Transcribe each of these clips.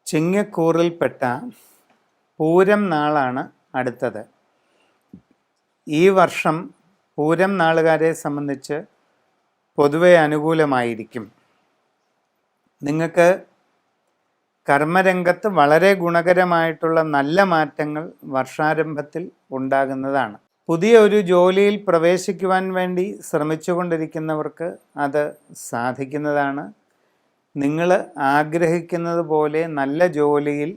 ചിങ്ങക്കൂറിൽപ്പെട്ട പൂരം നാളാണ് അടുത്തത്. ഈ വർഷം പൂരം നാളുകാരെ സംബന്ധിച്ച് പൊതുവെ അനുകൂലമായിരിക്കും. നിങ്ങൾക്ക് കർമ്മരംഗത്ത് വളരെ ഗുണകരമായിട്ടുള്ള നല്ല മാറ്റങ്ങൾ വർഷാരംഭത്തിൽ ഉണ്ടാകുന്നതാണ്. പുതിയ ഒരു ജോലിയിൽ പ്രവേശിക്കുവാൻ വേണ്ടി ശ്രമിച്ചുകൊണ്ടിരിക്കുന്നവർക്ക് അത് സാധിക്കുന്നതാണ്. നിങ്ങൾ ആഗ്രഹിക്കുന്നത് പോലെ നല്ല ജോലിയിൽ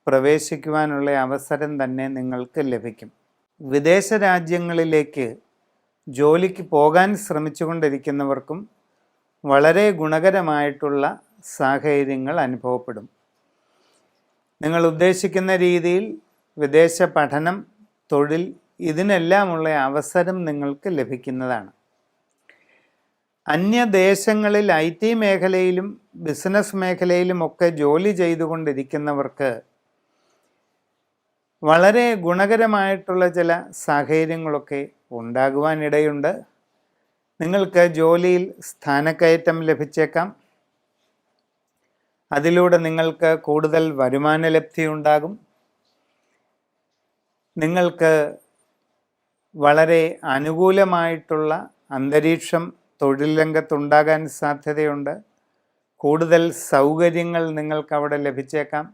പ്രവേശിക്കുവാനുള്ള അവസരം തന്നെ നിങ്ങൾക്ക് ലഭിക്കും. വിദേശ രാജ്യങ്ങളിലേക്ക് ജോലിക്ക് പോകാൻ ശ്രമിച്ചുകൊണ്ടിരിക്കുന്നവർക്കും വളരെ ഗുണകരമായിട്ടുള്ള സാഹചര്യങ്ങൾ അനുഭവപ്പെടും. നിങ്ങൾ ഉദ്ദേശിക്കുന്ന രീതിയിൽ വിദേശ പഠനം, തൊഴിൽ ഇതിനെല്ലാമുള്ള അവസരം നിങ്ങൾക്ക് ലഭിക്കുന്നതാണ്. അന്യദേശങ്ങളിൽ IT മേഖലയിലും ബിസിനസ് മേഖലയിലുമൊക്കെ ജോലി ചെയ്തുകൊണ്ടിരിക്കുന്നവർക്ക് വളരെ ഗുണകരമായിട്ടുള്ള ചില സാഹചര്യങ്ങളൊക്കെ ഉണ്ടാകുവാനിടയുണ്ട്. നിങ്ങൾക്ക് ജോലിയിൽ സ്ഥാനക്കയറ്റം ലഭിച്ചേക്കാം. അതിലൂടെ നിങ്ങൾക്ക് കൂടുതൽ വരുമാന ലബ്ധി ഉണ്ടാകും. നിങ്ങൾക്ക് വളരെ അനുകൂലമായിട്ടുള്ള അന്തരീക്ഷം തൊഴിൽ രംഗത്തുണ്ടാകാൻ സാധ്യതയുണ്ട്. കൂടുതൽ സൗകര്യങ്ങൾ നിങ്ങൾക്ക് അവിടെ ലഭിച്ചേക്കാം.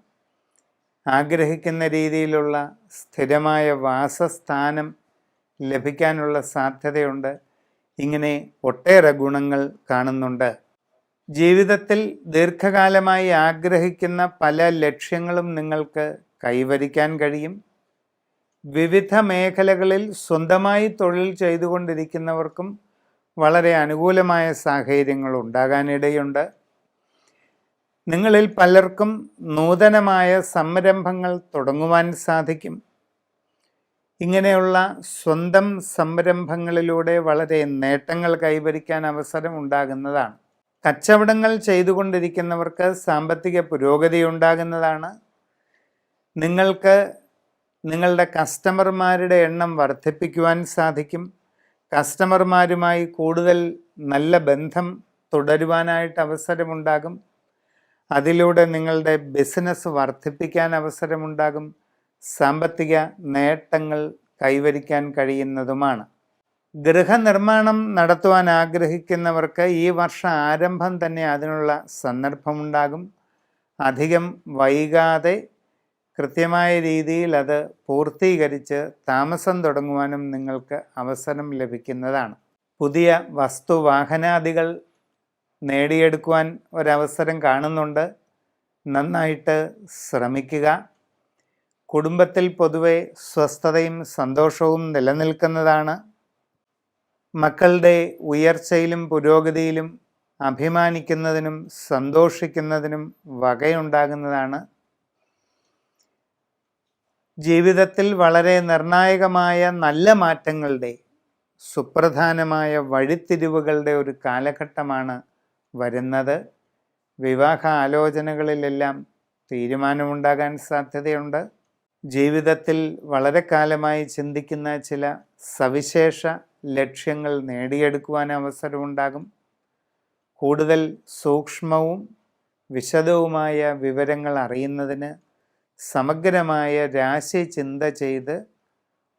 ആഗ്രഹിക്കുന്ന രീതിയിലുള്ള സ്ഥിരമായ വാസസ്ഥാനം ലഭിക്കാനുള്ള സാധ്യതയുണ്ട്. ഇങ്ങനെ ഒട്ടേറെ ഗുണങ്ങൾ കാണുന്നുണ്ട്. ജീവിതത്തിൽ ദീർഘകാലമായി ആഗ്രഹിക്കുന്ന പല ലക്ഷ്യങ്ങളും നിങ്ങൾക്ക് കൈവരിക്കാൻ കഴിയും. വിവിധ മേഖലകളിൽ സ്വന്തമായി തൊഴിൽ ചെയ്തുകൊണ്ടിരിക്കുന്നവർക്കും വളരെ അനുകൂലമായ സാഹചര്യങ്ങൾ ഉണ്ടാകാനിടയുണ്ട്. നിങ്ങളിൽ പലർക്കും നൂതനമായ സംരംഭങ്ങൾ തുടങ്ങുവാൻ സാധിക്കും. ഇങ്ങനെയുള്ള സ്വന്തം സംരംഭങ്ങളിലൂടെ വളരെ നേട്ടങ്ങൾ കൈവരിക്കാൻ അവസരം ഉണ്ടാകുന്നതാണ്. കച്ചവടങ്ങൾ ചെയ്തുകൊണ്ടിരിക്കുന്നവർക്ക് സാമ്പത്തിക പുരോഗതി ഉണ്ടാകുന്നതാണ്. നിങ്ങൾക്ക് നിങ്ങളുടെ കസ്റ്റമർമാരുടെ എണ്ണം വർദ്ധിപ്പിക്കുവാൻ സാധിക്കും. കസ്റ്റമർമാരുമായി കൂടുതൽ നല്ല ബന്ധം തുടരുവാനായിട്ട് അവസരമുണ്ടാകും. അതിലൂടെ നിങ്ങളുടെ ബിസിനസ് വർദ്ധിപ്പിക്കാൻ അവസരമുണ്ടാകും. സാമ്പത്തിക നേട്ടങ്ങൾ കൈവരിക്കാൻ കഴിയുന്നതുമാണ്. ഗൃഹനിർമ്മാണം നടത്തുവാൻ ആഗ്രഹിക്കുന്നവർക്ക് ഈ വർഷ ആരംഭം തന്നെ അതിനുള്ള സന്ദർഭമുണ്ടാകും. അധികം വൈകാതെ കൃത്യമായ രീതിയിൽ അത് പൂർത്തീകരിച്ച് താമസം തുടങ്ങുവാനും നിങ്ങൾക്ക് അവസരം ലഭിക്കുന്നതാണ്. പുതിയ വസ്തുവാഹനാദികൾ നേടിയെടുക്കുവാൻ ഒരവസരം കാണുന്നുണ്ട്. നന്നായിട്ട് ശ്രമിക്കുക. കുടുംബത്തിൽ പൊതുവെ സ്വസ്ഥതയും സന്തോഷവും നിലനിൽക്കുന്നതാണ്. മക്കളുടെ ഉയർച്ചയിലും പുരോഗതിയിലും അഭിമാനിക്കുന്നതിനും സന്തോഷിക്കുന്നതിനും വകയുണ്ടാകുന്നതാണ്. ജീവിതത്തിൽ വളരെ നിർണായകമായ നല്ല മാറ്റങ്ങളുടെ, സുപ്രധാനമായ വഴിത്തിരിവുകളുടെ ഒരു കാലഘട്ടമാണ് വരുന്നത്. വിവാഹ ആലോചനകളിലെല്ലാം തീരുമാനമുണ്ടാകാൻ സാധ്യതയുണ്ട്. ജീവിതത്തിൽ വളരെ കാലമായി ചിന്തിക്കുന്ന ചില സവിശേഷ ലക്ഷ്യങ്ങൾ നേടിയെടുക്കുവാൻ അവസരമുണ്ടാകും. കൂടുതൽ സൂക്ഷ്മവും വിശദവുമായ വിവരങ്ങൾ അറിയുന്നതിന് സമഗ്രമായ രാശി ചിന്ത ചെയ്ത്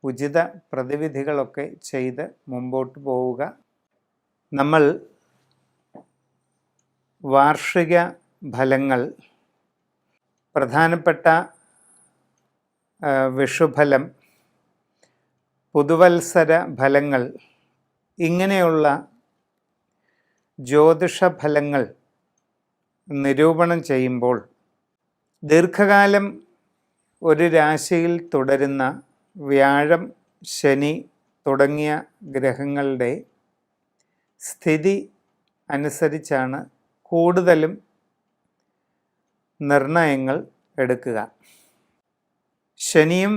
ഉചിത പ്രതിവിധികളൊക്കെ ചെയ്ത് മുമ്പോട്ട് പോവുക. നമ്മൾ വാർഷിക ഫലങ്ങൾ, പ്രധാനപ്പെട്ട വിഷുഫലം, പുതുവത്സര ഫലങ്ങൾ, ഇങ്ങനെയുള്ള ജ്യോതിഷ ഫലങ്ങൾ നിരൂപണം ചെയ്യുമ്പോൾ ദീർഘകാലം ഒരു രാശിയിൽ തുടരുന്ന വ്യാഴം, ശനി തുടങ്ങിയ ഗ്രഹങ്ങളുടെ സ്ഥിതി അനുസരിച്ചാണ് കൂടുതലും നിർണയങ്ങൾ എടുക്കുക. ശനിയും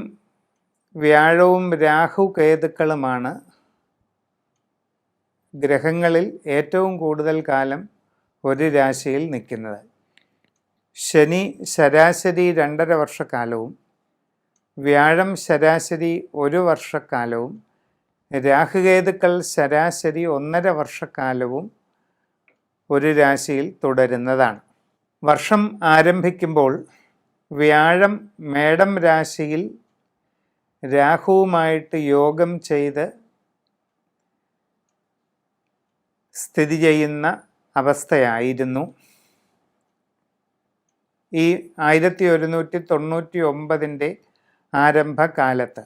വ്യാഴവും രാഹു കേതുക്കളുമാണ് ഗ്രഹങ്ങളിൽ ഏറ്റവും കൂടുതൽ കാലം ഒരു രാശിയിൽ നിൽക്കുന്നത്. ശനി ശരാശരി 2.5 വർഷക്കാലവും വ്യാഴം ശരാശരി 1 വർഷക്കാലവും രാഹുകേതുക്കൾ ശരാശരി 1.5 വർഷക്കാലവും ഒരു രാശിയിൽ തുടരുന്നതാണ്. വർഷം ആരംഭിക്കുമ്പോൾ വ്യാഴം മേടം രാശിയിൽ രാഹുവുമായിട്ട് യോഗം ചെയ്ത് സ്ഥിതി ചെയ്യുന്ന അവസ്ഥയായിരുന്നു ഈ 1199 ആരംഭകാലത്ത്.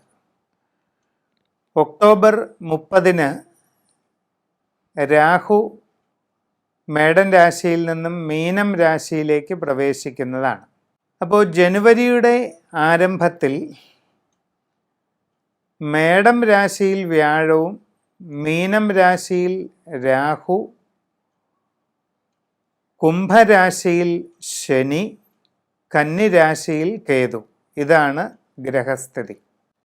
ഒക്ടോബർ 30 രാഹു മേടൻ രാശിയിൽ നിന്നും മീനം രാശിയിലേക്ക് പ്രവേശിക്കുന്നതാണ്. അപ്പോൾ ജനുവരിയുടെ ആരംഭത്തിൽ മേടം രാശിയിൽ വ്യാഴവും മീനം രാശിയിൽ രാഹു, കുംഭരാശിയിൽ ശനി, കന്നി രാശിയിൽ കേതു. ഇതാണ് ഗ്രഹസ്ഥിതി.